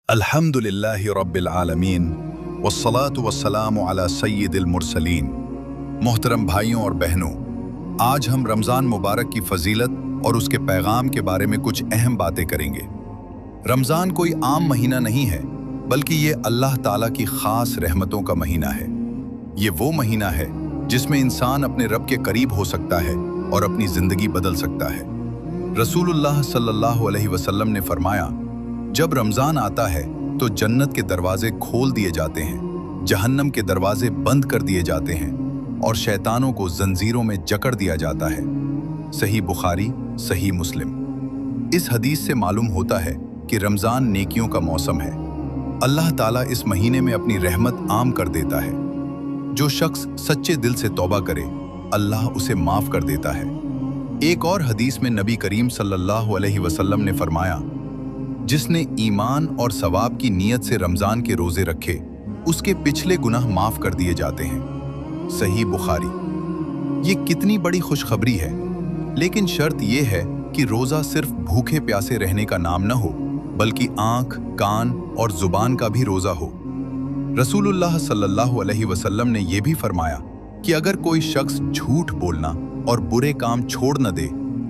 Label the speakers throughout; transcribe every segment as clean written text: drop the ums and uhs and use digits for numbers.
Speaker 1: अल्हम्दुलिल्लाहि रब्बिल आलमीन वस्सलातु वस्सलामु अला सय्यिदिल मुरसलीन। मोहतरम भाइयों और बहनों, आज हम रमज़ान मुबारक की फजीलत और उसके पैगाम के बारे में कुछ अहम बातें करेंगे। रमज़ान कोई आम महीना नहीं है, बल्कि ये अल्लाह ताला की ख़ास रहमतों का महीना है। ये वो महीना है जिसमें इंसान अपने रब के करीब हो सकता है और अपनी ज़िंदगी बदल सकता है। रसूलुल्लाह सल्लल्लाहु अलैहि वसल्लम ने फरमाया, जब रमज़ान आता है तो जन्नत के दरवाजे खोल दिए जाते हैं, जहन्नम के दरवाजे बंद कर दिए जाते हैं और शैतानों को जंजीरों में जकड़ दिया जाता है। सही बुखारी, सही मुस्लिम। इस हदीस से मालूम होता है कि रमज़ान नेकियों का मौसम है। अल्लाह ताला इस महीने में अपनी रहमत आम कर देता है। जो शख्स सच्चे दिल से तौबा करे, अल्लाह उसे माफ़ कर देता है। एक और हदीस में नबी करीम सल्लल्लाहु अलैहि वसल्लम ने फरमाया, जिसने ईमान और सवाब की नीयत से रमज़ान के रोज़े रखे, उसके पिछले गुनाह माफ़ कर दिए जाते हैं। सही बुखारी। ये कितनी बड़ी खुशखबरी है, लेकिन शर्त यह है कि रोज़ा सिर्फ भूखे प्यासे रहने का नाम न हो, बल्कि आँख, कान और ज़ुबान का भी रोज़ा हो। रसूलुल्लाह सल्लल्लाहु अलैहि वसल्लम ने यह भी फरमाया कि अगर कोई शख्स झूठ बोलना और बुरे काम छोड़ न दे,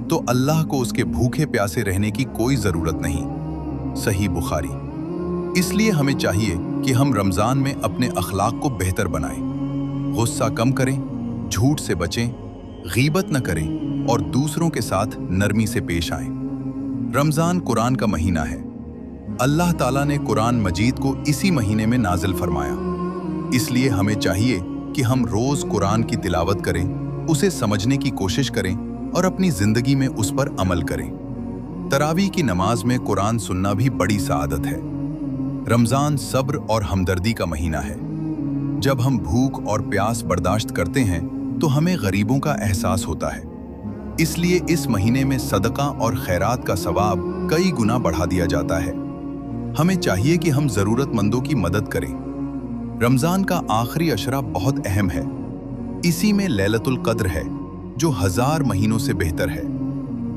Speaker 1: तो अल्लाह को उसके भूखे प्यासे रहने की कोई ज़रूरत नहीं। सही बुखारी। इसलिए हमें चाहिए कि हम रमज़ान में अपने अखलाक को बेहतर बनाएं, गुस्सा कम करें, झूठ से बचें, गीबत न करें और दूसरों के साथ नरमी से पेश आएं। रमज़ान कुरान का महीना है। अल्लाह ताला ने कुरान मजीद को इसी महीने में नाजिल फरमाया। इसलिए हमें चाहिए कि हम रोज़ कुरान की तिलावत करें, उसे समझने की कोशिश करें और अपनी ज़िंदगी में उस पर अमल करें। तरावी की नमाज में कुरान सुनना भी बड़ी सआदत है। रमज़ान सब्र और हमदर्दी का महीना है। जब हम भूख और प्यास बर्दाश्त करते हैं तो हमें गरीबों का एहसास होता है। इसलिए इस महीने में सदका और खैरात का सवाब कई गुना बढ़ा दिया जाता है। हमें चाहिए कि हम ज़रूरतमंदों की मदद करें। रमज़ान का आखिरी अशरा बहुत अहम है। इसी में लैलतुल क़द्र है, जो 1000 महीनों से बेहतर है।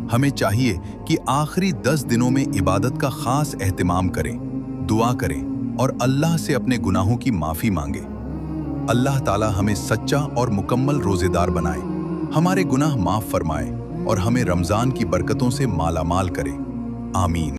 Speaker 1: हमें चाहिए कि आखिरी 10 दिनों में इबादत का खास एहतिमाम करें, दुआ करें और अल्लाह से अपने गुनाहों की माफ़ी मांगे। अल्लाह ताला हमें सच्चा और मुकम्मल रोज़ेदार बनाए, हमारे गुनाह माफ़ फरमाए और हमें रमज़ान की बरकतों से मालामाल करे। आमीन।